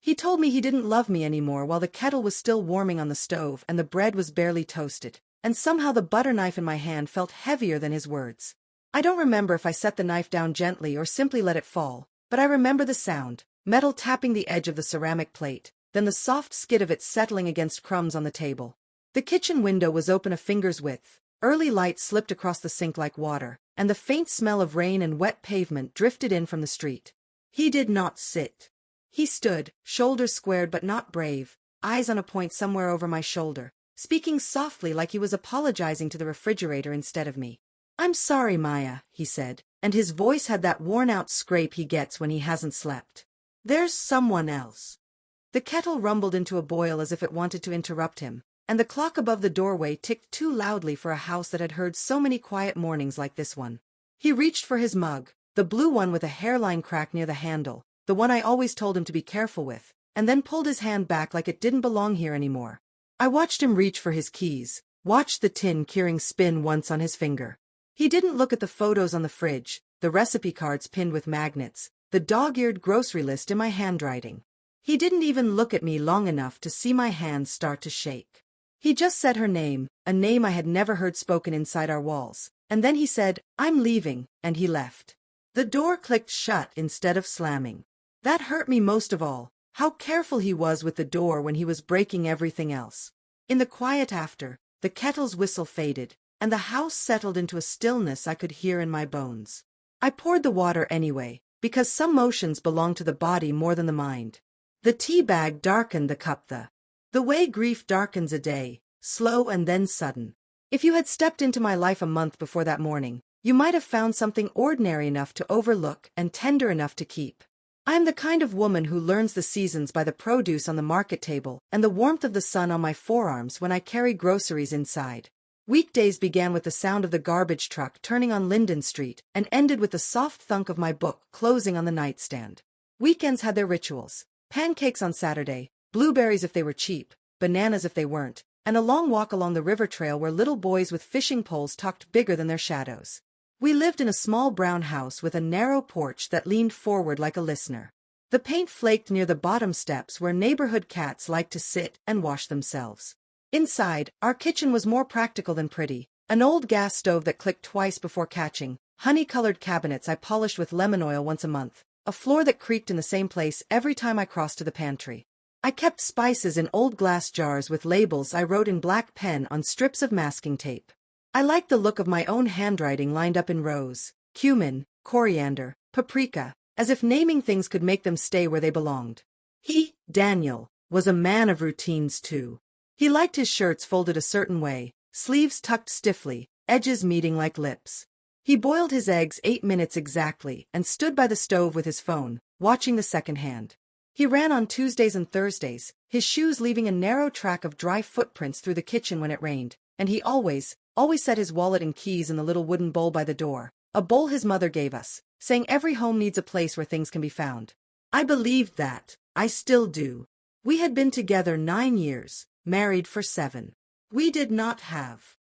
He told me he didn't love me anymore while the kettle was still warming on the stove and the bread was barely toasted, and somehow the butter knife in my hand felt heavier than his words. I don't remember if I set the knife down gently or simply let it fall, but I remember the sound, metal tapping the edge of the ceramic plate, then the soft skid of it settling against crumbs on the table. The kitchen window was open a finger's width, early light slipped across the sink like water, and the faint smell of rain and wet pavement drifted in from the street. He did not sit. He stood, shoulders squared but not brave, eyes on a point somewhere over my shoulder, speaking softly like he was apologizing to the refrigerator instead of me. "I'm sorry, Maya," he said, and his voice had that worn-out scrape he gets when he hasn't slept. "There's someone else." The kettle rumbled into a boil as if it wanted to interrupt him, and the clock above the doorway ticked too loudly for a house that had heard so many quiet mornings like this one. He reached for his mug, the blue one with a hairline crack near the handle, the one I always told him to be careful with, and then pulled his hand back like it didn't belong here anymore. I watched him reach for his keys, watched the tin curing spin once on his finger. He didn't look at the photos on the fridge, the recipe cards pinned with magnets, the dog-eared grocery list in my handwriting. He didn't even look at me long enough to see my hands start to shake. He just said her name, a name I had never heard spoken inside our walls, and then he said, "I'm leaving," and he left. The door clicked shut instead of slamming. That hurt me most of all, how careful he was with the door when he was breaking everything else. In the quiet after, the kettle's whistle faded, and the house settled into a stillness I could hear in my bones. I poured the water anyway, because some motions belong to the body more than the mind. The tea bag darkened the cup the way grief darkens a day, slow and then sudden. If you had stepped into my life a month before that morning, you might have found something ordinary enough to overlook and tender enough to keep. I am the kind of woman who learns the seasons by the produce on the market table and the warmth of the sun on my forearms when I carry groceries inside. Weekdays began with the sound of the garbage truck turning on Linden Street and ended with the soft thunk of my book closing on the nightstand. Weekends had their rituals: pancakes on Saturday, blueberries if they were cheap, bananas if they weren't, and a long walk along the river trail where little boys with fishing poles talked bigger than their shadows. We lived in a small brown house with a narrow porch that leaned forward like a listener. The paint flaked near the bottom steps where neighborhood cats liked to sit and wash themselves. Inside, our kitchen was more practical than pretty: an old gas stove that clicked twice before catching, honey-colored cabinets I polished with lemon oil once a month, a floor that creaked in the same place every time I crossed to the pantry. I kept spices in old glass jars with labels I wrote in black pen on strips of masking tape. I liked the look of my own handwriting lined up in rows: cumin, coriander, paprika, as if naming things could make them stay where they belonged. He, Daniel, was a man of routines too. He liked his shirts folded a certain way, sleeves tucked stiffly, edges meeting like lips. He boiled his eggs 8 minutes exactly and stood by the stove with his phone, watching the second hand. He ran on Tuesdays and Thursdays, his shoes leaving a narrow track of dry footprints through the kitchen when it rained, and he always set his wallet and keys in the little wooden bowl by the door, a bowl his mother gave us, saying every home needs a place where things can be found. I believed that. I still do. We had been together 9 years, married for 7. We did not have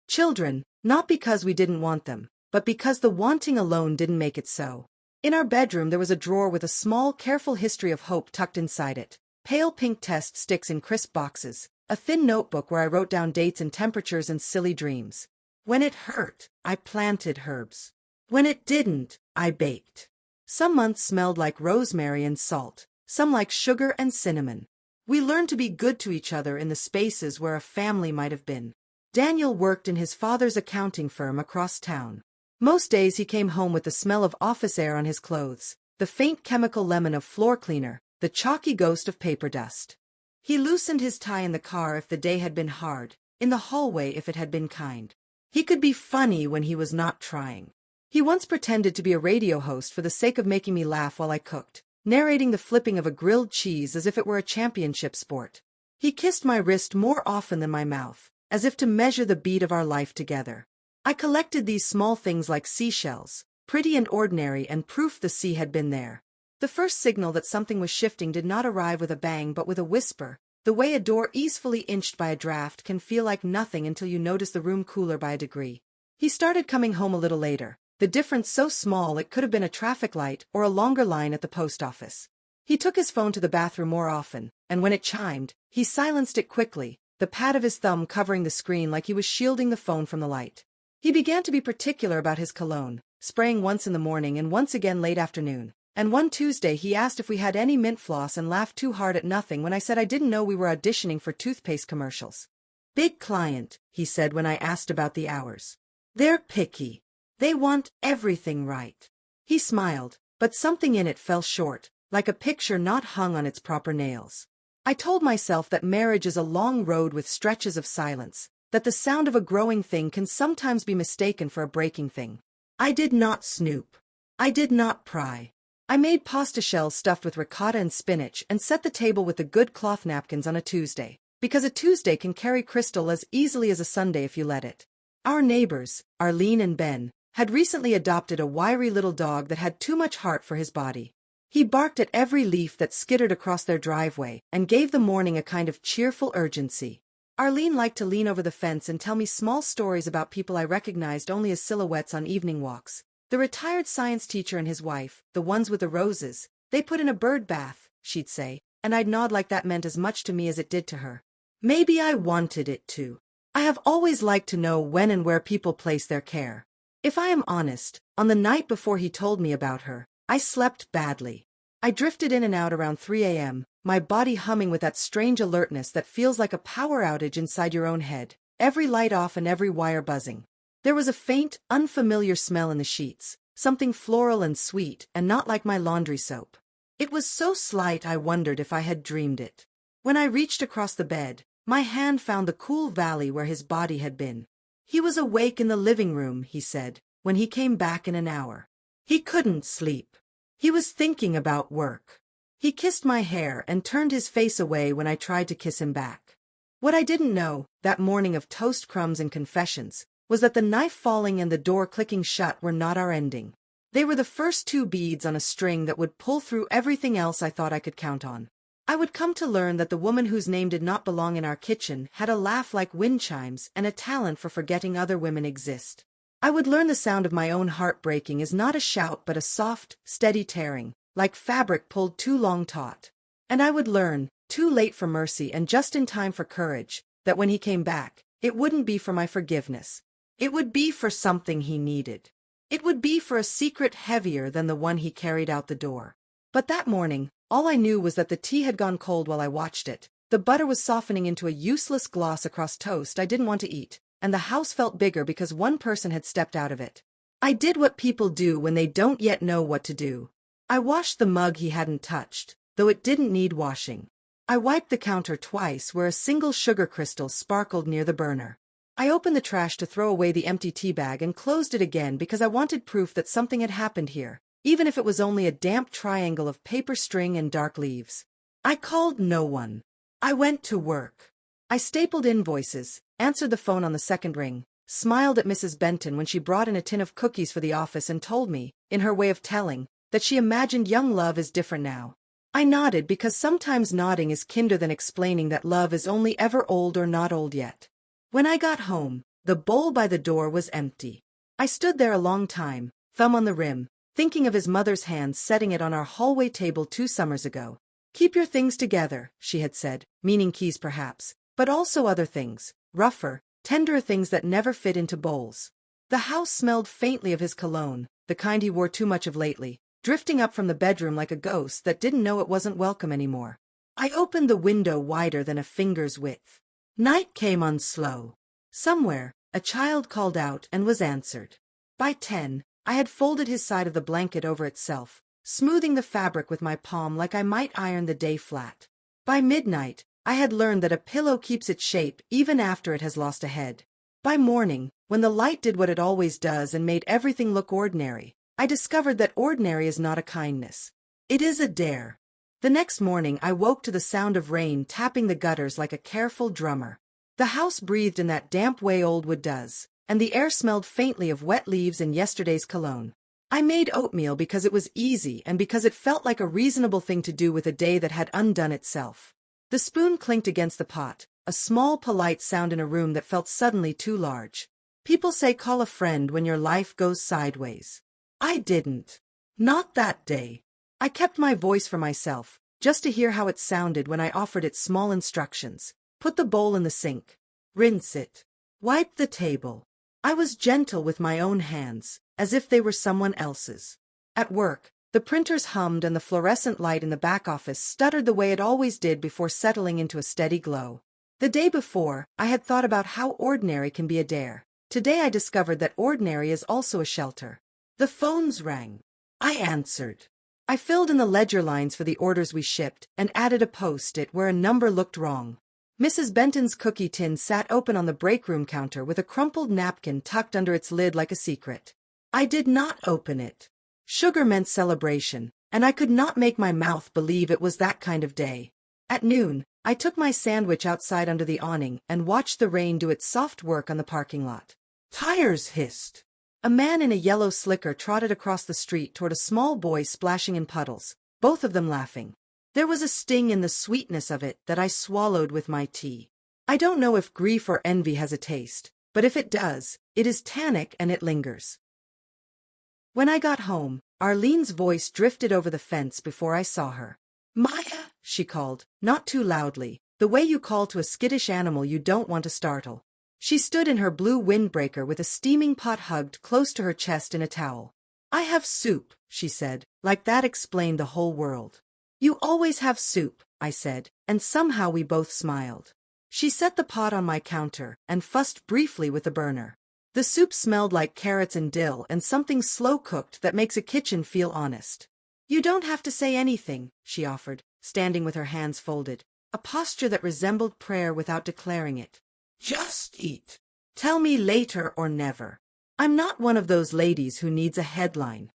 children, not because we didn't want them, but because the wanting alone didn't make it so. In our bedroom there was a drawer with a small, careful history of hope tucked inside it, pale pink test sticks in crisp boxes, a thin notebook where I wrote down dates and temperatures and silly dreams. When it hurt, I planted herbs. When it didn't, I baked. Some months smelled like rosemary and salt, some like sugar and cinnamon. We learned to be good to each other in the spaces where a family might have been. Daniel worked in his father's accounting firm across town. Most days he came home with the smell of office air on his clothes, the faint chemical lemon of floor cleaner, the chalky ghost of paper dust. He loosened his tie in the car if the day had been hard, in the hallway if it had been kind. He could be funny when he was not trying. He once pretended to be a radio host for the sake of making me laugh while I cooked, narrating the flipping of a grilled cheese as if it were a championship sport. He kissed my wrist more often than my mouth, as if to measure the beat of our life together. I collected these small things like seashells, pretty and ordinary, and proof the sea had been there. The first signal that something was shifting did not arrive with a bang but with a whisper, the way a door easily inched by a draft can feel like nothing until you notice the room cooler by a degree. He started coming home a little later, the difference so small it could have been a traffic light or a longer line at the post office. He took his phone to the bathroom more often, and when it chimed, he silenced it quickly, the pad of his thumb covering the screen like he was shielding the phone from the light. He began to be particular about his cologne, spraying once in the morning and once again late afternoon. And one Tuesday he asked if we had any mint floss and laughed too hard at nothing when I said I didn't know we were auditioning for toothpaste commercials. "Big client," he said when I asked about the hours. "They're picky. They want everything right." He smiled, but something in it fell short, like a picture not hung on its proper nails. I told myself that marriage is a long road with stretches of silence, that the sound of a growing thing can sometimes be mistaken for a breaking thing. I did not snoop. I did not pry. I made pasta shells stuffed with ricotta and spinach and set the table with the good cloth napkins on a Tuesday, because a Tuesday can carry crystal as easily as a Sunday if you let it. Our neighbors, Arlene and Ben, had recently adopted a wiry little dog that had too much heart for his body. He barked at every leaf that skittered across their driveway and gave the morning a kind of cheerful urgency. Arlene liked to lean over the fence and tell me small stories about people I recognized only as silhouettes on evening walks. The retired science teacher and his wife, the ones with the roses, they put in a bird bath, she'd say, and I'd nod like that meant as much to me as it did to her. Maybe I wanted it to. I have always liked to know when and where people place their care. If I am honest, on the night before he told me about her, I slept badly. I drifted in and out around 3 a.m., my body humming with that strange alertness that feels like a power outage inside your own head, every light off and every wire buzzing. There was a faint, unfamiliar smell in the sheets, something floral and sweet and not like my laundry soap. It was so slight I wondered if I had dreamed it. When I reached across the bed, my hand found the cool valley where his body had been. "He was awake in the living room," he said, when he came back in an hour. "He couldn't sleep. He was thinking about work." He kissed my hair and turned his face away when I tried to kiss him back. What I didn't know, that morning of toast crumbs and confessions, was that the knife falling and the door clicking shut were not our ending. They were the first two beads on a string that would pull through everything else I thought I could count on. I would come to learn that the woman whose name did not belong in our kitchen had a laugh like wind chimes and a talent for forgetting other women exist. I would learn the sound of my own heart breaking is not a shout but a soft, steady tearing, like fabric pulled too long taut. And I would learn, too late for mercy and just in time for courage, that when he came back, it wouldn't be for my forgiveness. It would be for something he needed. It would be for a secret heavier than the one he carried out the door. But that morning, all I knew was that the tea had gone cold while I watched it, the butter was softening into a useless gloss across toast I didn't want to eat, and the house felt bigger because one person had stepped out of it. I did what people do when they don't yet know what to do. I washed the mug he hadn't touched, though it didn't need washing. I wiped the counter twice where a single sugar crystal sparkled near the burner. I opened the trash to throw away the empty tea bag and closed it again because I wanted proof that something had happened here, even if it was only a damp triangle of paper string and dark leaves. I called no one. I went to work. I stapled invoices, answered the phone on the second ring, smiled at Mrs. Benton when she brought in a tin of cookies for the office and told me, in her way of telling, that she imagined young love is different now. I nodded because sometimes nodding is kinder than explaining that love is only ever old or not old yet. When I got home, the bowl by the door was empty. I stood there a long time, thumb on the rim, thinking of his mother's hand setting it on our hallway table 2 summers ago. "Keep your things together," she had said, meaning keys perhaps, but also other things, rougher, tenderer things that never fit into bowls. The house smelled faintly of his cologne, the kind he wore too much of lately, drifting up from the bedroom like a ghost that didn't know it wasn't welcome anymore. I opened the window wider than a finger's width. Night came on slow. Somewhere, a child called out and was answered. By 10, I had folded his side of the blanket over itself, smoothing the fabric with my palm like I might iron the day flat. By midnight, I had learned that a pillow keeps its shape even after it has lost a head. By morning, when the light did what it always does and made everything look ordinary, I discovered that ordinary is not a kindness. It is a dare. The next morning I woke to the sound of rain tapping the gutters like a careful drummer. The house breathed in that damp way old wood does, and the air smelled faintly of wet leaves and yesterday's cologne. I made oatmeal because it was easy and because it felt like a reasonable thing to do with a day that had undone itself. The spoon clinked against the pot, a small polite sound in a room that felt suddenly too large. People say call a friend when your life goes sideways. I didn't. Not that day. I kept my voice for myself, just to hear how it sounded when I offered it small instructions. Put the bowl in the sink. Rinse it. Wipe the table. I was gentle with my own hands, as if they were someone else's. At work, the printers hummed and the fluorescent light in the back office stuttered the way it always did before settling into a steady glow. The day before, I had thought about how ordinary can be a dare. Today I discovered that ordinary is also a shelter. The phones rang. I answered. I filled in the ledger lines for the orders we shipped and added a post-it where a number looked wrong. Mrs. Benton's cookie tin sat open on the break room counter with a crumpled napkin tucked under its lid like a secret. I did not open it. Sugar meant celebration, and I could not make my mouth believe it was that kind of day. At noon, I took my sandwich outside under the awning and watched the rain do its soft work on the parking lot. Tires hissed. A man in a yellow slicker trotted across the street toward a small boy splashing in puddles, both of them laughing. There was a sting in the sweetness of it that I swallowed with my tea. I don't know if grief or envy has a taste, but if it does, it is tannic and it lingers. When I got home, Arlene's voice drifted over the fence before I saw her. Maya, she called, not too loudly, the way you call to a skittish animal you don't want to startle. She stood in her blue windbreaker with a steaming pot hugged close to her chest in a towel. I have soup, she said, like that explained the whole world. You always have soup, I said, and somehow we both smiled. She set the pot on my counter and fussed briefly with the burner. The soup smelled like carrots and dill and something slow-cooked that makes a kitchen feel honest. You don't have to say anything, she offered, standing with her hands folded, a posture that resembled prayer without declaring it. Just eat. Tell me later or never. I'm not one of those ladies who needs a headline.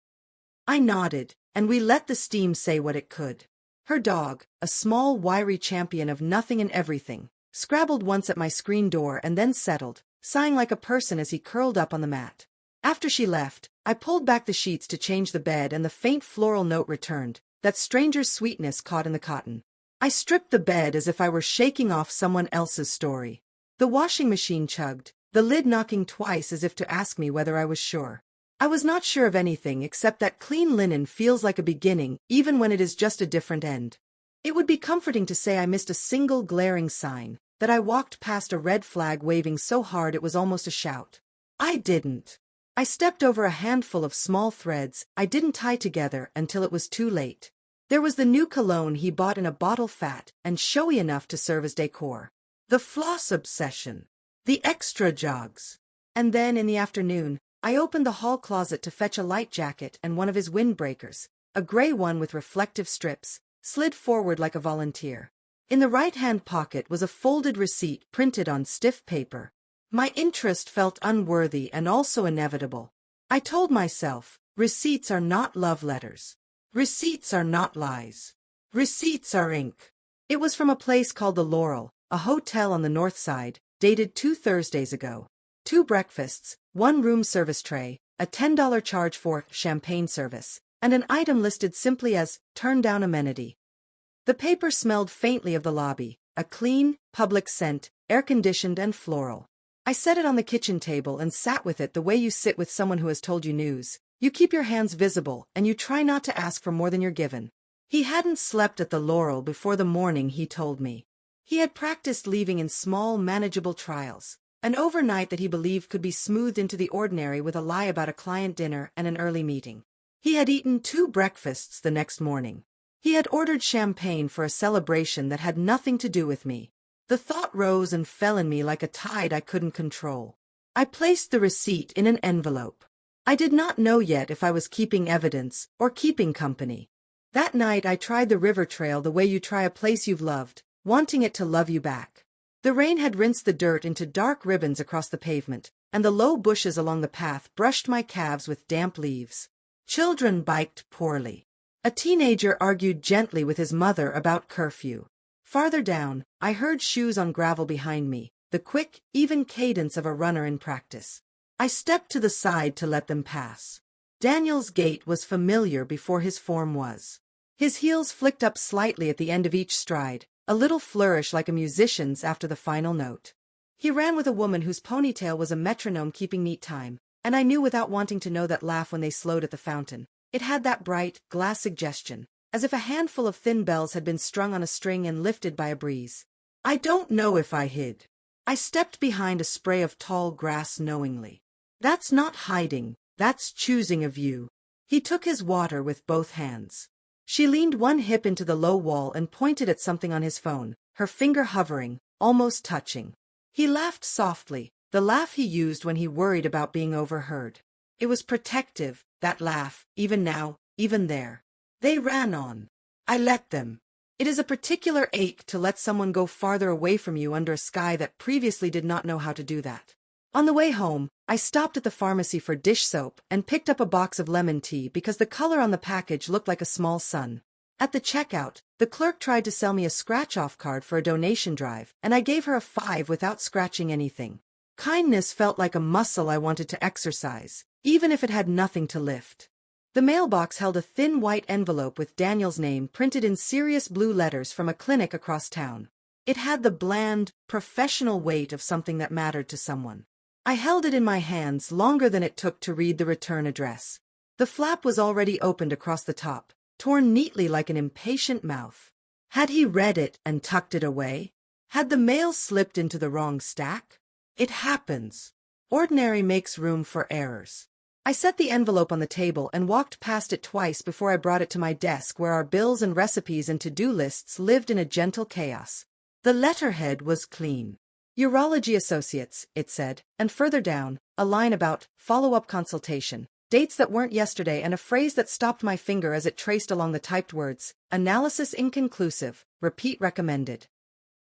I nodded, and we let the steam say what it could. Her dog, a small wiry champion of nothing and everything, scrabbled once at my screen door and then settled, sighing like a person as he curled up on the mat. After she left, I pulled back the sheets to change the bed and the faint floral note returned, that stranger's sweetness caught in the cotton. I stripped the bed as if I were shaking off someone else's story. The washing machine chugged, the lid knocking twice as if to ask me whether I was sure. I was not sure of anything except that clean linen feels like a beginning even when it is just a different end. It would be comforting to say I missed a single glaring sign, that I walked past a red flag waving so hard it was almost a shout. I didn't. I stepped over a handful of small threads I didn't tie together until it was too late. There was the new cologne he bought in a bottle fat and showy enough to serve as decor. The floss obsession. The extra jogs. And then in the afternoon, I opened the hall closet to fetch a light jacket and one of his windbreakers, a gray one with reflective strips, slid forward like a volunteer. In the right-hand pocket was a folded receipt printed on stiff paper. My interest felt unworthy and also inevitable. I told myself, receipts are not love letters. Receipts are not lies. Receipts are ink. It was from a place called the Laurel, a hotel on the north side, dated 2 Thursdays ago. 2 breakfasts, 1 room service tray, a $10 charge for champagne service, and an item listed simply as turn down amenity. The paper smelled faintly of the lobby, a clean, public scent, air-conditioned and floral. I set it on the kitchen table and sat with it the way you sit with someone who has told you news. You keep your hands visible and you try not to ask for more than you're given. He hadn't slept at the Laurel before the morning he told me. He had practiced leaving in small, manageable trials. An overnight that he believed could be smoothed into the ordinary with a lie about a client dinner and an early meeting. He had eaten 2 breakfasts the next morning. He had ordered champagne for a celebration that had nothing to do with me. The thought rose and fell in me like a tide I couldn't control. I placed the receipt in an envelope. I did not know yet if I was keeping evidence or keeping company. That night I tried the river trail the way you try a place you've loved, wanting it to love you back. The rain had rinsed the dirt into dark ribbons across the pavement, and the low bushes along the path brushed my calves with damp leaves. Children biked poorly. A teenager argued gently with his mother about curfew. Farther down, I heard shoes on gravel behind me, the quick, even cadence of a runner in practice. I stepped to the side to let them pass. Daniel's gait was familiar before his form was. His heels flicked up slightly at the end of each stride, a little flourish like a musician's after the final note. He ran with a woman whose ponytail was a metronome keeping neat time, and I knew without wanting to know that laugh when they slowed at the fountain. It had that bright, glass suggestion, as if a handful of thin bells had been strung on a string and lifted by a breeze. I don't know if I hid. I stepped behind a spray of tall grass knowingly. That's not hiding, that's choosing a view. He took his water with both hands. She leaned one hip into the low wall and pointed at something on his phone, her finger hovering, almost touching. He laughed softly, the laugh he used when he worried about being overheard. It was protective, that laugh, even now, even there. They ran on. I let them. It is a particular ache to let someone go farther away from you under a sky that previously did not know how to do that. On the way home, I stopped at the pharmacy for dish soap and picked up a box of lemon tea because the color on the package looked like a small sun. At the checkout, the clerk tried to sell me a scratch-off card for a donation drive, and I gave her a 5 without scratching anything. Kindness felt like a muscle I wanted to exercise, even if it had nothing to lift. The mailbox held a thin white envelope with Daniel's name printed in serious blue letters from a clinic across town. It had the bland, professional weight of something that mattered to someone. I held it in my hands longer than it took to read the return address. The flap was already opened across the top, torn neatly like an impatient mouth. Had he read it and tucked it away? Had the mail slipped into the wrong stack? It happens. Ordinary makes room for errors. I set the envelope on the table and walked past it twice before I brought it to my desk where our bills and recipes and to-do lists lived in a gentle chaos. The letterhead was clean. Urology Associates, it said, and further down, a line about follow-up consultation, dates that weren't yesterday and a phrase that stopped my finger as it traced along the typed words, analysis inconclusive, repeat recommended.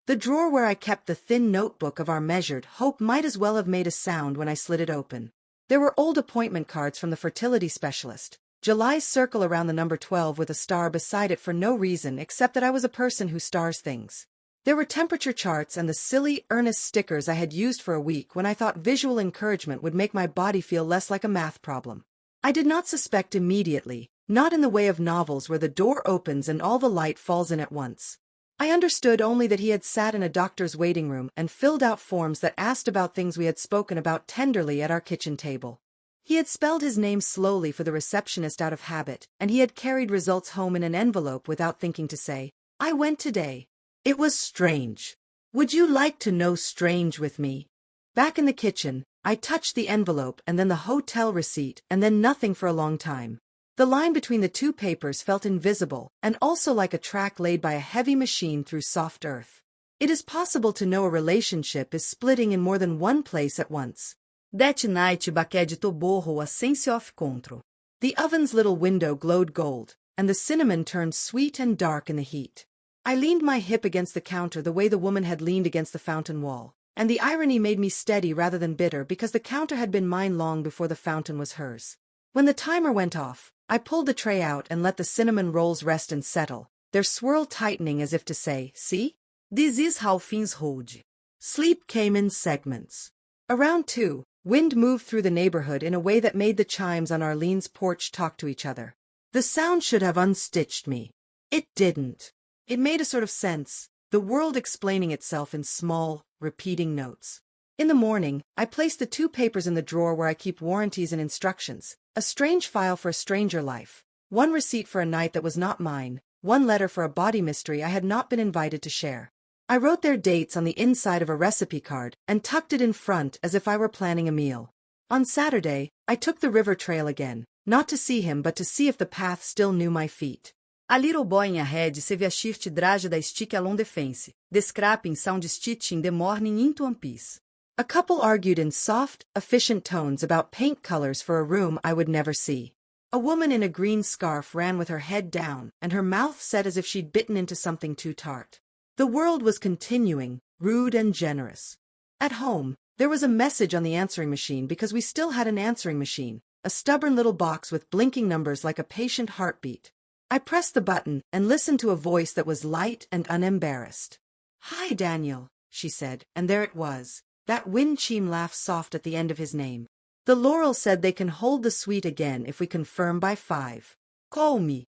The drawer where I kept the thin notebook of our measured hope might as well have made a sound when I slid it open. There were old appointment cards from the fertility specialist, July's circle around the number 12 with a star beside it for no reason except that I was a person who stars things. There were temperature charts and the silly, earnest stickers I had used for a week when I thought visual encouragement would make my body feel less like a math problem. I did not suspect immediately, not in the way of novels where the door opens and all the light falls in at once. I understood only that he had sat in a doctor's waiting room and filled out forms that asked about things we had spoken about tenderly at our kitchen table. He had spelled his name slowly for the receptionist out of habit, and he had carried results home in an envelope without thinking to say, "I went today." It was strange. Would you like to know strange with me? Back in the kitchen, I touched the envelope and then the hotel receipt and then nothing for a long time. The line between the two papers felt invisible and also like a track laid by a heavy machine through soft earth. It is possible to know a relationship is splitting in more than one place at once. That night baquete borro ascense off contro. The oven's little window glowed gold, and the cinnamon turned sweet and dark in the heat. I leaned my hip against the counter the way the woman had leaned against the fountain wall, and the irony made me steady rather than bitter because the counter had been mine long before the fountain was hers. When the timer went off, I pulled the tray out and let the cinnamon rolls rest and settle, their swirl tightening as if to say, "See? This is how things hold." Sleep came in segments. Around 2, wind moved through the neighborhood in a way that made the chimes on Arlene's porch talk to each other. The sound should have unstitched me. It didn't. It made a sort of sense, the world explaining itself in small, repeating notes. In the morning, I placed the 2 papers in the drawer where I keep warranties and instructions, a strange file for a stranger life, one receipt for a night that was not mine, one letter for a body mystery I had not been invited to share. I wrote their dates on the inside of a recipe card and tucked it in front as if I were planning a meal. On Saturday, I took the river trail again, not to see him but to see if the path still knew my feet. A little boy ahead se vestir draja da stick along the fence, the scrapping sound stitch in the morning into one piece. A couple argued in soft, efficient tones about paint colors for a room I would never see. A woman in a green scarf ran with her head down and her mouth set as if she'd bitten into something too tart. The world was continuing, rude and generous. At home, there was a message on the answering machine because we still had an answering machine, a stubborn little box with blinking numbers like a patient heartbeat. I pressed the button and listened to a voice that was light and unembarrassed. "Hi, Daniel," she said, and there it was. That wind chime laughed soft at the end of his name. The laurel said they can hold the sweet again if we confirm by 5. Call me.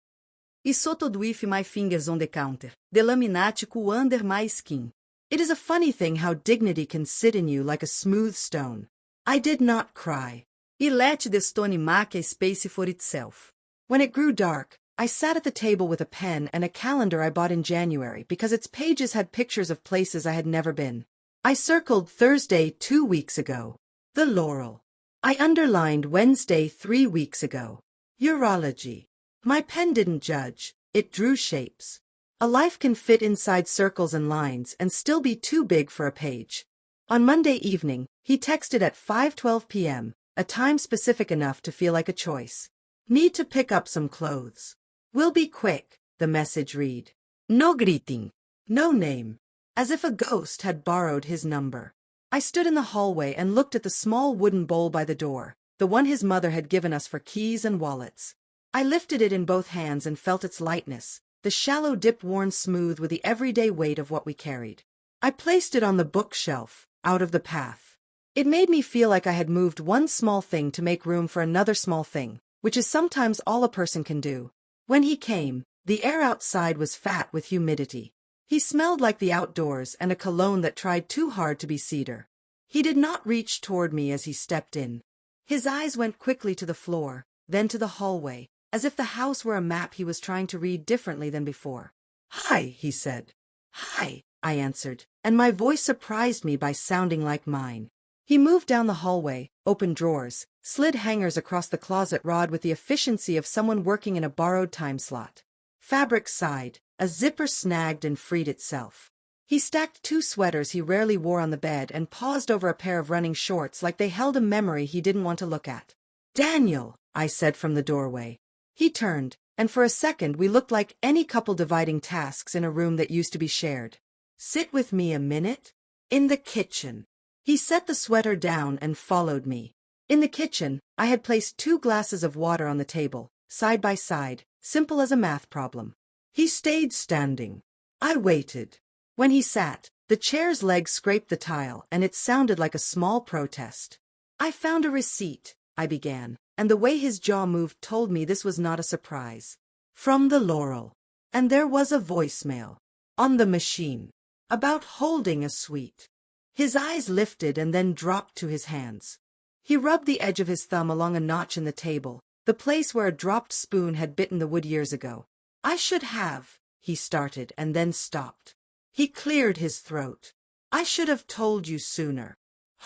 E sotto with my fingers on the counter, the laminatico under my skin. It is a funny thing how dignity can sit in you like a smooth stone. I did not cry. E let the stone make a space for itself. When it grew dark, I sat at the table with a pen and a calendar I bought in January because its pages had pictures of places I had never been. I circled Thursday 2 weeks ago. The Laurel. I underlined Wednesday 3 weeks ago. Urology. My pen didn't judge, it drew shapes. A life can fit inside circles and lines and still be too big for a page. On Monday evening, he texted at 5:12 p.m., a time specific enough to feel like a choice. Need to pick up some clothes. Will be quick, the message read. No greeting. No name. As if a ghost had borrowed his number. I stood in the hallway and looked at the small wooden bowl by the door, the one his mother had given us for keys and wallets. I lifted it in both hands and felt its lightness, the shallow dip worn smooth with the everyday weight of what we carried. I placed it on the bookshelf, out of the path. It made me feel like I had moved one small thing to make room for another small thing, which is sometimes all a person can do. When he came, the air outside was fat with humidity. He smelled like the outdoors and a cologne that tried too hard to be cedar. He did not reach toward me as he stepped in. His eyes went quickly to the floor, then to the hallway, as if the house were a map he was trying to read differently than before. "Hi," he said. "Hi," I answered, and my voice surprised me by sounding like mine. He moved down the hallway, opened drawers, slid hangers across the closet rod with the efficiency of someone working in a borrowed time slot. Fabric sighed, a zipper snagged and freed itself. He stacked 2 sweaters he rarely wore on the bed and paused over a pair of running shorts like they held a memory he didn't want to look at. "Daniel," I said from the doorway. He turned, and for a second we looked like any couple dividing tasks in a room that used to be shared. "Sit with me a minute?" "In the kitchen." He set the sweater down and followed me. In the kitchen, I had placed 2 glasses of water on the table, side by side, simple as a math problem. He stayed standing. I waited. When he sat, the chair's legs scraped the tile, and it sounded like a small protest. "I found a receipt," I began, and the way his jaw moved told me this was not a surprise. "From the Laurel. And there was a voicemail. On the machine. About holding a sweet." His eyes lifted and then dropped to his hands. He rubbed the edge of his thumb along a notch in the table, the place where a dropped spoon had bitten the wood years ago. "I should have," he started and then stopped. He cleared his throat. "I should have told you sooner."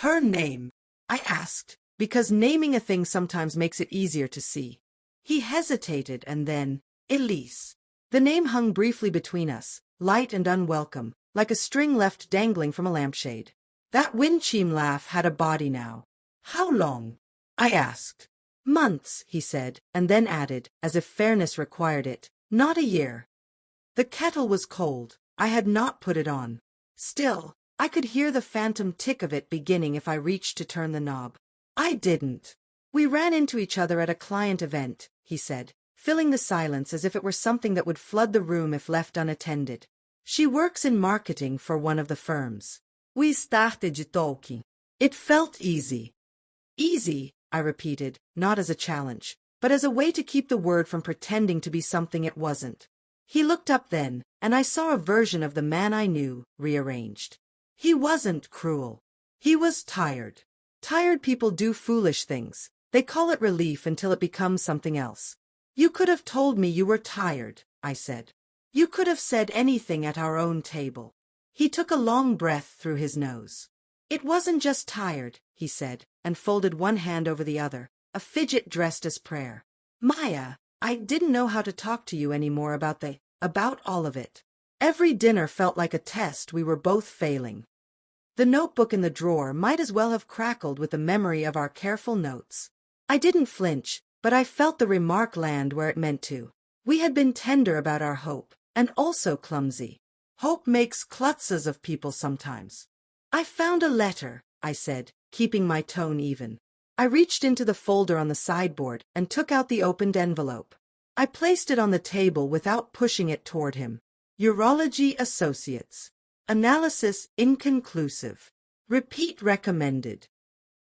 "Her name?" I asked, because naming a thing sometimes makes it easier to see. He hesitated and then, "Elise." The name hung briefly between us, light and unwelcome, like a string left dangling from a lampshade. That wind chime laugh had a body now. "How long?" I asked. "Months," he said, and then added, as if fairness required it, "not a year." The kettle was cold. I had not put it on. Still, I could hear the phantom tick of it beginning if I reached to turn the knob. I didn't. "We ran into each other at a client event," he said, filling the silence as if it were something that would flood the room if left unattended. "She works in marketing for one of the firms. We started talking. It felt easy." "Easy," I repeated, not as a challenge, but as a way to keep the word from pretending to be something it wasn't. He looked up then, and I saw a version of the man I knew, rearranged. He wasn't cruel. He was tired. Tired people do foolish things. They call it relief until it becomes something else. "You could have told me you were tired," I said. "You could have said anything at our own table." He took a long breath through his nose. "It wasn't just tired," he said, and folded one hand over the other, a fidget dressed as prayer. "Maya, I didn't know how to talk to you anymore about all of it. Every dinner felt like a test we were both failing." The notebook in the drawer might as well have crackled with the memory of our careful notes. I didn't flinch, but I felt the remark land where it meant to. We had been tender about our hope, and also clumsy. Hope makes klutzes of people sometimes. "I found a letter," I said, keeping my tone even. I reached into the folder on the sideboard and took out the opened envelope. I placed it on the table without pushing it toward him. "Urology Associates. Analysis inconclusive. Repeat recommended."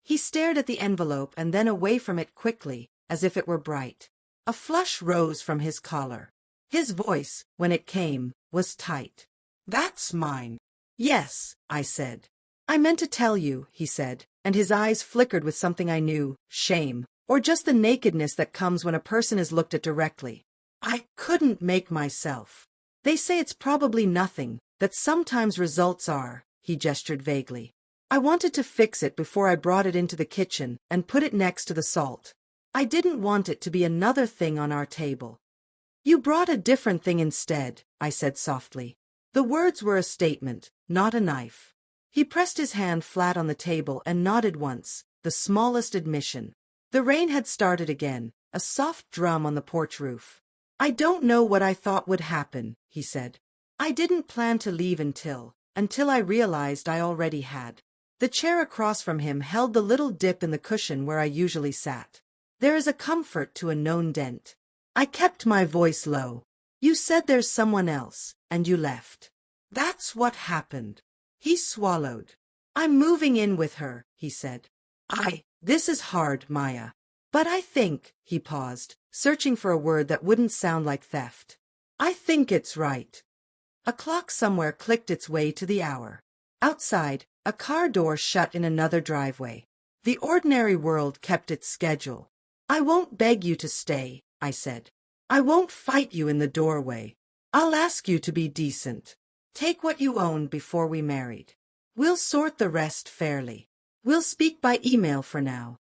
He stared at the envelope and then away from it quickly, as if it were bright. A flush rose from his collar. His voice, when it came, was tight. "That's mine." "Yes," I said. "I meant to tell you," he said, and his eyes flickered with something I knew, shame, or just the nakedness that comes when a person is looked at directly. I couldn't make myself. They say it's probably nothing, that sometimes results are, he gestured vaguely. I wanted to fix it before I brought it into the kitchen and put it next to the salt. I didn't want it to be another thing on our table. You brought a different thing instead, I said softly. The words were a statement, not a knife. He pressed his hand flat on the table and nodded once, the smallest admission. The rain had started again, a soft drum on the porch roof. I don't know what I thought would happen, he said. I didn't plan to leave until I realized I already had. The chair across from him held the little dip in the cushion where I usually sat. There is a comfort to a known dent. I kept my voice low. You said there's someone else, and you left. That's what happened. He swallowed. I'm moving in with her, he said. This is hard, Maya. But I think, he paused, searching for a word that wouldn't sound like theft. I think it's right. A clock somewhere clicked its way to the hour. Outside, a car door shut in another driveway. The ordinary world kept its schedule. I won't beg you to stay, I said. I won't fight you in the doorway. I'll ask you to be decent. Take what you owned before we married. We'll sort the rest fairly. We'll speak by email for now.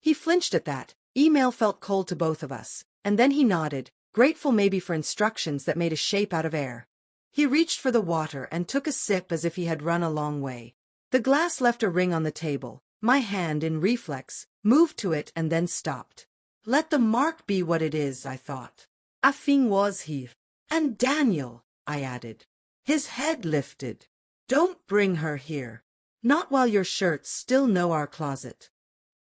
He flinched at that. Email felt cold to both of us, and then he nodded, grateful maybe for instructions that made a shape out of air. He reached for the water and took a sip as if he had run a long way. The glass left a ring on the table. My hand, in reflex, moved to it and then stopped. Let the mark be what it is, I thought. A thing was he. And Daniel, I added. His head lifted. Don't bring her here. Not while your shirts still know our closet.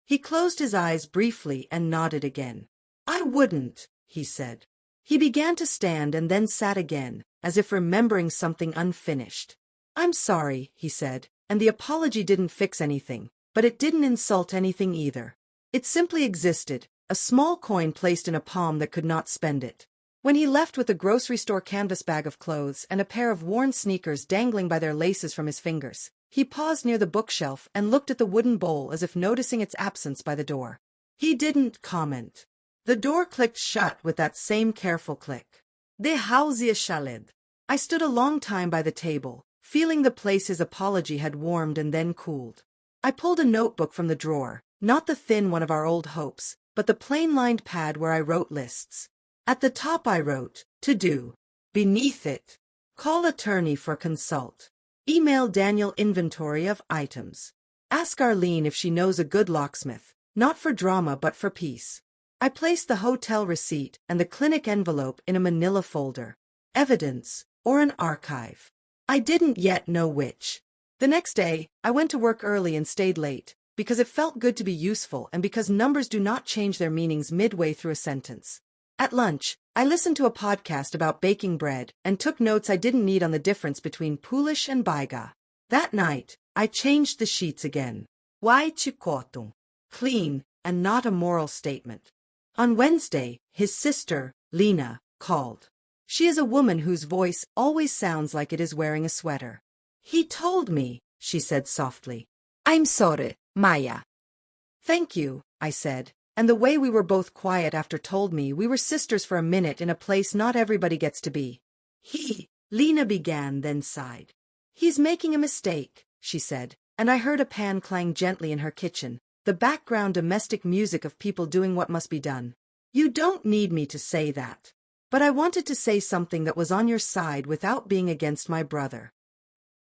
He closed his eyes briefly and nodded again. I wouldn't, he said. He began to stand and then sat again, as if remembering something unfinished. I'm sorry, he said, and the apology didn't fix anything, but it didn't insult anything either. It simply existed, a small coin placed in a palm that could not spend it. When he left with a grocery store canvas bag of clothes and a pair of worn sneakers dangling by their laces from his fingers, he paused near the bookshelf and looked at the wooden bowl as if noticing its absence by the door. He didn't comment. The door clicked shut with that same careful click. De hausia shaled. I stood a long time by the table, feeling the place his apology had warmed and then cooled. I pulled a notebook from the drawer, not the thin one of our old hopes, but the plain-lined pad where I wrote lists. At the top I wrote, to do. Beneath it, call attorney for consult. Email Daniel inventory of items. Ask Arlene if she knows a good locksmith, not for drama but for peace. I placed the hotel receipt and the clinic envelope in a manila folder. Evidence, or an archive. I didn't yet know which. The next day, I went to work early and stayed late, because it felt good to be useful and because numbers do not change their meanings midway through a sentence. At lunch, I listened to a podcast about baking bread and took notes I didn't need on the difference between Polish and Baiga. That night, I changed the sheets again. Why chikotung? Clean, and not a moral statement. On Wednesday, his sister, Lena, called. She is a woman whose voice always sounds like it is wearing a sweater. He told me, she said softly. I'm sorry, Maya. Thank you, I said, and the way we were both quiet after told me we were sisters for a minute in a place not everybody gets to be. Lena began, then sighed. He's making a mistake, she said, and I heard a pan clang gently in her kitchen, the background domestic music of people doing what must be done. You don't need me to say that. But I wanted to say something that was on your side without being against my brother.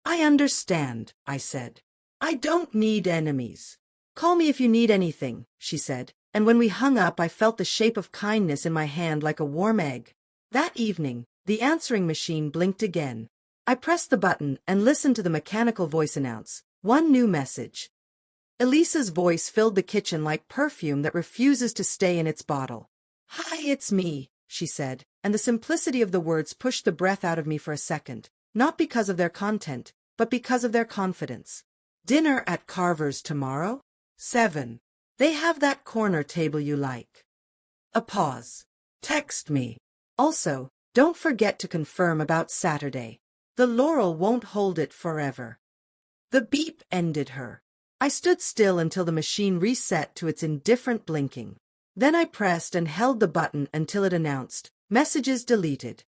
I understand, I said. I don't need enemies. Call me if you need anything, she said, and when we hung up I felt the shape of kindness in my hand like a warm egg. That evening, the answering machine blinked again. I pressed the button and listened to the mechanical voice announce, one new message. Elisa's voice filled the kitchen like perfume that refuses to stay in its bottle. Hi, it's me, she said, and the simplicity of the words pushed the breath out of me for a second, not because of their content, but because of their confidence. Dinner at Carver's tomorrow? 7. They have that corner table you like. A pause. Text me. Also, don't forget to confirm about Saturday. The Laurel won't hold it forever. The beep ended her. I stood still until the machine reset to its indifferent blinking. Then I pressed and held the button until it announced, Messages deleted.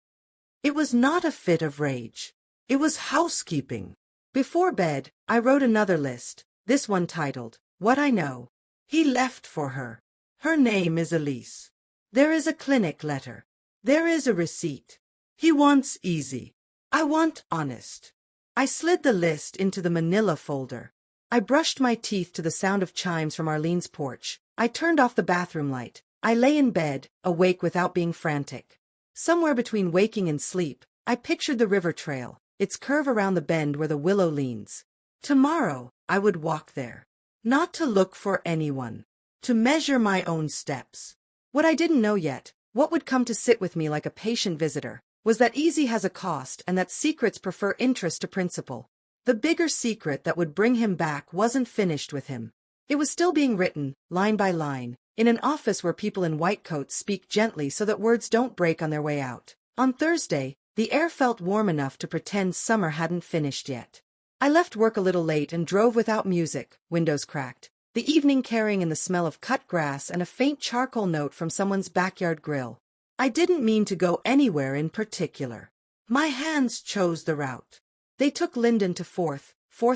It was not a fit of rage. It was housekeeping. Before bed, I wrote another list, this one titled, What I Know. He left for her. Her name is Elise. There is a clinic letter. There is a receipt. He wants easy. I want honest. I slid the list into the manila folder. I brushed my teeth to the sound of chimes from Arlene's porch. I turned off the bathroom light. I lay in bed, awake without being frantic. Somewhere between waking and sleep, I pictured the river trail, its curve around the bend where the willow leans. Tomorrow, I would walk there. Not to look for anyone. To measure my own steps. What I didn't know yet, what would come to sit with me like a patient visitor, was that easy has a cost and that secrets prefer interest to principle. The bigger secret that would bring him back wasn't finished with him. It was still being written, line by line, in an office where people in white coats speak gently so that words don't break on their way out. On Thursday, the air felt warm enough to pretend summer hadn't finished yet. I left work a little late and drove without music, windows cracked, the evening carrying in the smell of cut grass and a faint charcoal note from someone's backyard grill. I didn't mean to go anywhere in particular. My hands chose the route. They took Linden to Fourth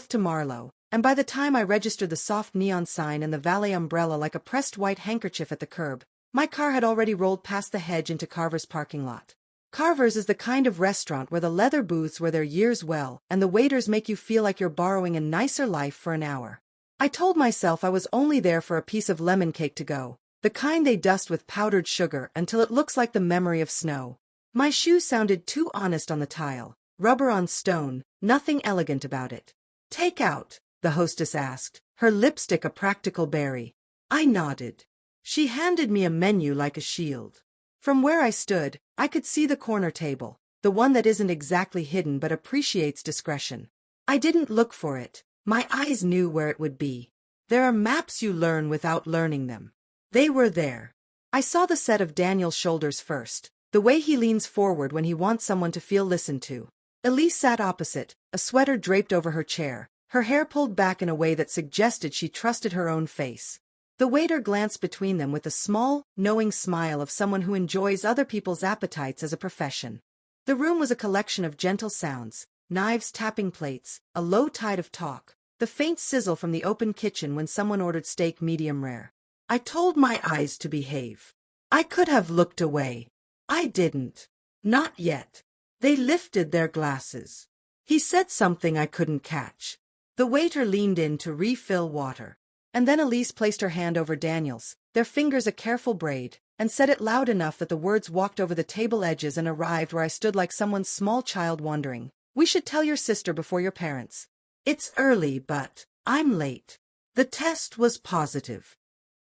to Marlow, and by the time I registered the soft neon sign and the valet umbrella like a pressed white handkerchief at the curb, my car had already rolled past the hedge into Carver's parking lot. Carver's is the kind of restaurant where the leather booths wear their years well and the waiters make you feel like you're borrowing a nicer life for an hour. I told myself I was only there for a piece of lemon cake to go, the kind they dust with powdered sugar until it looks like the memory of snow. My shoe sounded too honest on the tile, rubber on stone, nothing elegant about it. Take out, the hostess asked, her lipstick a practical berry. I nodded. She handed me a menu like a shield. From where I stood, I could see the corner table, the one that isn't exactly hidden but appreciates discretion. I didn't look for it. My eyes knew where it would be. There are maps you learn without learning them. They were there. I saw the set of Daniel's shoulders first, the way he leans forward when he wants someone to feel listened to. Elise sat opposite, a sweater draped over her chair, her hair pulled back in a way that suggested she trusted her own face. The waiter glanced between them with a small, knowing smile of someone who enjoys other people's appetites as a profession. The room was a collection of gentle sounds, knives tapping plates, a low tide of talk, the faint sizzle from the open kitchen when someone ordered steak medium rare. I told my eyes to behave. I could have looked away. I didn't. Not yet. They lifted their glasses. He said something I couldn't catch. The waiter leaned in to refill water. And then Elise placed her hand over Daniel's, their fingers a careful braid, and said it loud enough that the words walked over the table edges and arrived where I stood like someone's small child wondering. We should tell your sister before your parents. It's early, but I'm late. The test was positive.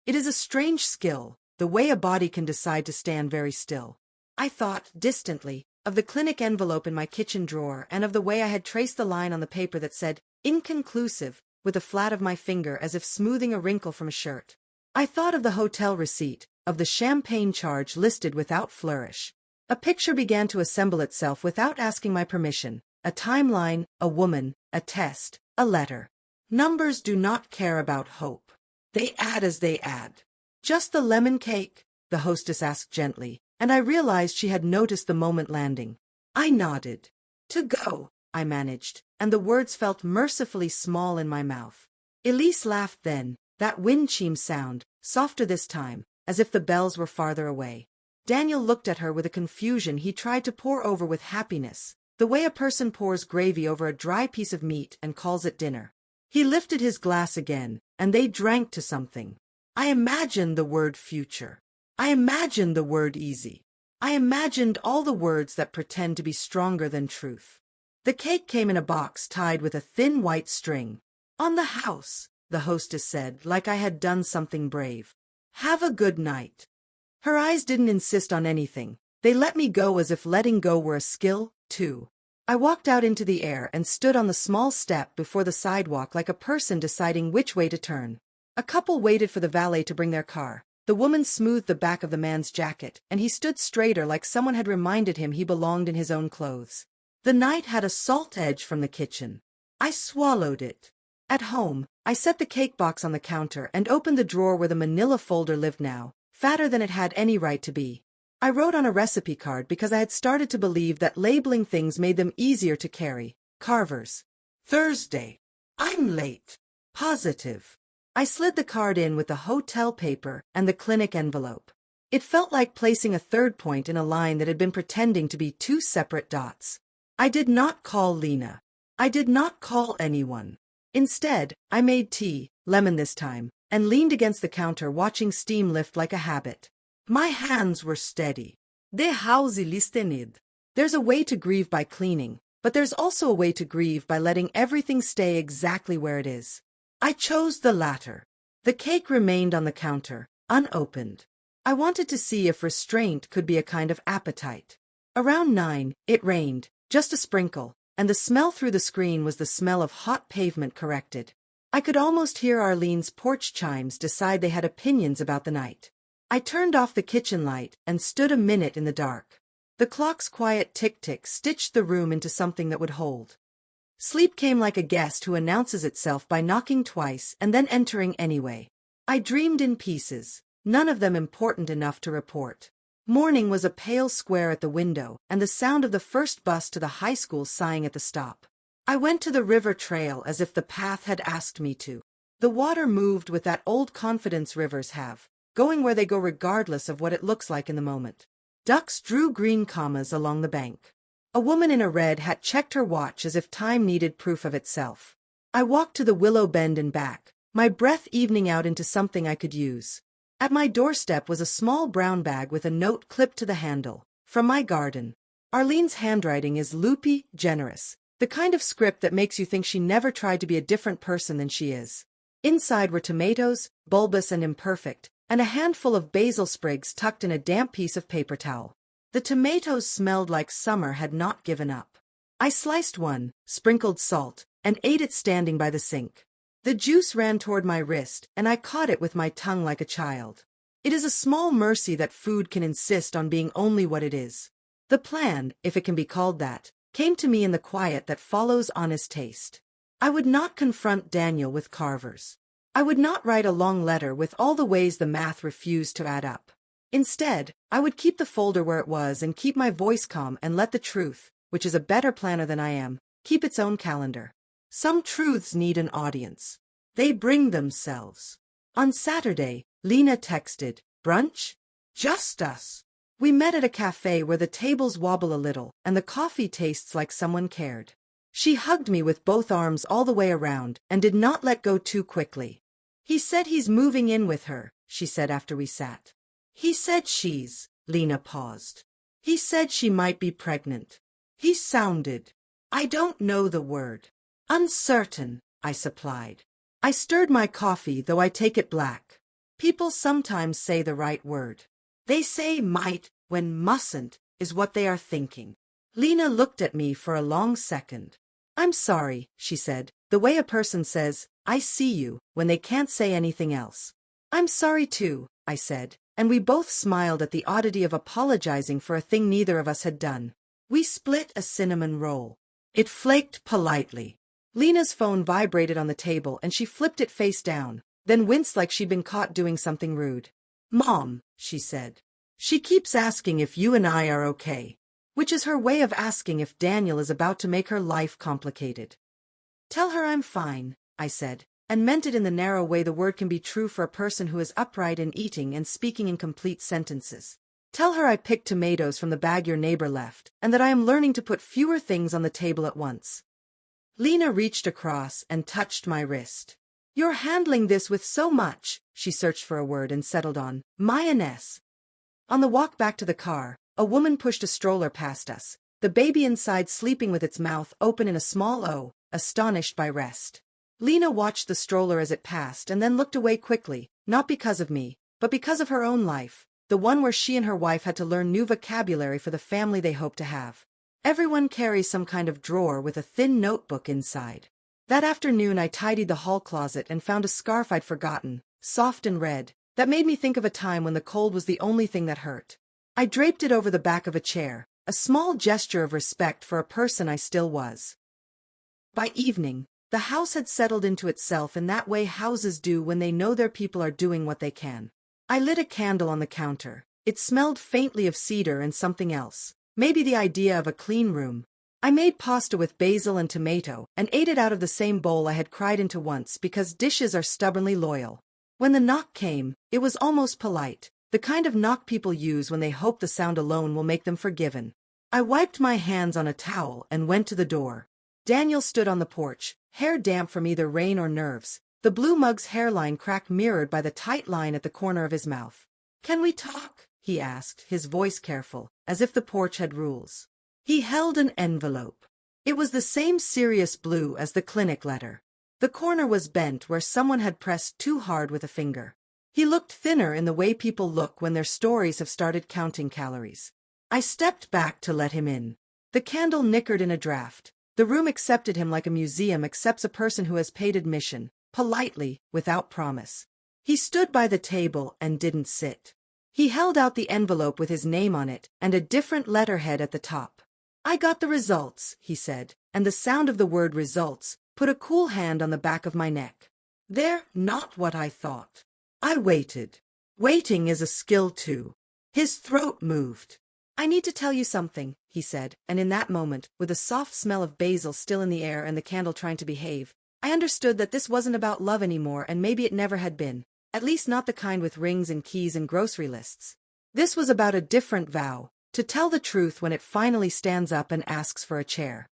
It is a strange skill, the way a body can decide to stand very still. I thought, distantly, of the clinic envelope in my kitchen drawer and of the way I had traced the line on the paper that said, inconclusive, with the flat of my finger as if smoothing a wrinkle from a shirt. I thought of the hotel receipt, of the champagne charge listed without flourish. A picture began to assemble itself without asking my permission. A timeline, a woman, a test, a letter. Numbers do not care about hope. They add as they add. Just the lemon cake? The hostess asked gently, and I realized she had noticed the moment landing. I nodded. To go, I managed, and the words felt mercifully small in my mouth. Elise laughed then, that wind chime sound, softer this time, as if the bells were farther away. Daniel looked at her with a confusion he tried to pour over with happiness, the way a person pours gravy over a dry piece of meat and calls it dinner. He lifted his glass again, and they drank to something. I imagined the word future. I imagined the word easy. I imagined all the words that pretend to be stronger than truth. The cake came in a box tied with a thin white string. On the house, the hostess said, like I had done something brave. Have a good night. Her eyes didn't insist on anything. They let me go as if letting go were a skill, too. I walked out into the air and stood on the small step before the sidewalk like a person deciding which way to turn. A couple waited for the valet to bring their car. The woman smoothed the back of the man's jacket, and he stood straighter like someone had reminded him he belonged in his own clothes. The night had a salt edge from the kitchen. I swallowed it. At home, I set the cake box on the counter and opened the drawer where the manila folder lived now, fatter than it had any right to be. I wrote on a recipe card because I had started to believe that labeling things made them easier to carry. Carver's. Thursday. I'm late. Positive. I slid the card in with the hotel paper and the clinic envelope. It felt like placing a third point in a line that had been pretending to be two separate dots. I did not call Lena. I did not call anyone. Instead, I made tea, lemon this time, and leaned against the counter watching steam lift like a habit. My hands were steady. De hause listened. There's a way to grieve by cleaning, but there's also a way to grieve by letting everything stay exactly where it is. I chose the latter. The cake remained on the counter, unopened. I wanted to see if restraint could be a kind of appetite. Around 9, it rained, just a sprinkle, and the smell through the screen was the smell of hot pavement corrected. I could almost hear Arlene's porch chimes decide they had opinions about the night. I turned off the kitchen light and stood a minute in the dark. The clock's quiet tick-tick stitched the room into something that would hold. Sleep came like a guest who announces itself by knocking twice and then entering anyway. I dreamed in pieces, none of them important enough to report. Morning was a pale square at the window and the sound of the first bus to the high school sighing at the stop. I went to the river trail as if the path had asked me to. The water moved with that old confidence rivers have, going where they go regardless of what it looks like in the moment. Ducks drew green commas along the bank. A woman in a red hat checked her watch as if time needed proof of itself. I walked to the willow bend and back, my breath evening out into something I could use. At my doorstep was a small brown bag with a note clipped to the handle. From my garden. Arlene's handwriting is loopy, generous, the kind of script that makes you think she never tried to be a different person than she is. Inside were tomatoes, bulbous and imperfect, and a handful of basil sprigs tucked in a damp piece of paper towel. The tomatoes smelled like summer had not given up. I sliced one, sprinkled salt, and ate it standing by the sink. The juice ran toward my wrist, and I caught it with my tongue like a child. It is a small mercy that food can insist on being only what it is. The plan, if it can be called that, came to me in the quiet that follows honest taste. I would not confront Daniel with Carver's. I would not write a long letter with all the ways the math refused to add up. Instead, I would keep the folder where it was and keep my voice calm and let the truth, which is a better planner than I am, keep its own calendar. Some truths need an audience. They bring themselves. On Saturday, Lena texted, "Brunch? Just us." We met at a cafe where the tables wobble a little and the coffee tastes like someone cared. She hugged me with both arms all the way around and did not let go too quickly. "He said he's moving in with her," she said after we sat. "He said she's," Lena paused. "He said she might be pregnant. He sounded, I don't know the word. Uncertain," I supplied. I stirred my coffee, though I take it black. People sometimes say the right word. They say might when mustn't is what they are thinking. Lena looked at me for a long second. "I'm sorry," she said, the way a person says, "I see you," when they can't say anything else. "I'm sorry too," I said, and we both smiled at the oddity of apologizing for a thing neither of us had done. We split a cinnamon roll. It flaked politely. Lena's phone vibrated on the table and she flipped it face down, then winced like she'd been caught doing something rude. "Mom," she said. "She keeps asking if you and I are okay." Which is her way of asking if Daniel is about to make her life complicated. "Tell her I'm fine," I said, and meant it in the narrow way the word can be true for a person who is upright in eating and speaking in complete sentences. "Tell her I picked tomatoes from the bag your neighbor left, and that I am learning to put fewer things on the table at once." Lena reached across and touched my wrist. "You're handling this with so much," she searched for a word and settled on, "mayonnaise." On the walk back to the car, a woman pushed a stroller past us, the baby inside sleeping with its mouth open in a small O, astonished by rest. Lena watched the stroller as it passed and then looked away quickly, not because of me, but because of her own life, the one where she and her wife had to learn new vocabulary for the family they hoped to have. Everyone carries some kind of drawer with a thin notebook inside. That afternoon I tidied the hall closet and found a scarf I'd forgotten, soft and red, that made me think of a time when the cold was the only thing that hurt. I draped it over the back of a chair, a small gesture of respect for a person I still was. By evening, the house had settled into itself in that way houses do when they know their people are doing what they can. I lit a candle on the counter. It smelled faintly of cedar and something else. Maybe the idea of a clean room. I made pasta with basil and tomato, and ate it out of the same bowl I had cried into once because dishes are stubbornly loyal. When the knock came, it was almost polite, the kind of knock people use when they hope the sound alone will make them forgiven. I wiped my hands on a towel and went to the door. Daniel stood on the porch, hair damp from either rain or nerves, the blue mug's hairline crack mirrored by the tight line at the corner of his mouth. "Can we talk?" he asked, his voice careful, as if the porch had rules. He held an envelope. It was the same serious blue as the clinic letter. The corner was bent where someone had pressed too hard with a finger. He looked thinner in the way people look when their stories have started counting calories. I stepped back to let him in. The candle nickered in a draft. The room accepted him like a museum accepts a person who has paid admission, politely, without promise. He stood by the table and didn't sit. He held out the envelope with his name on it and a different letterhead at the top. "I got the results," he said, and the sound of the word results put a cool hand on the back of my neck. "They're not what I thought." I waited. Waiting is a skill too. His throat moved. "I need to tell you something," he said, and in that moment, with the soft smell of basil still in the air and the candle trying to behave, I understood that this wasn't about love anymore, and maybe it never had been. At least not the kind with rings and keys and grocery lists. This was about a different vow, to tell the truth when it finally stands up and asks for a chair.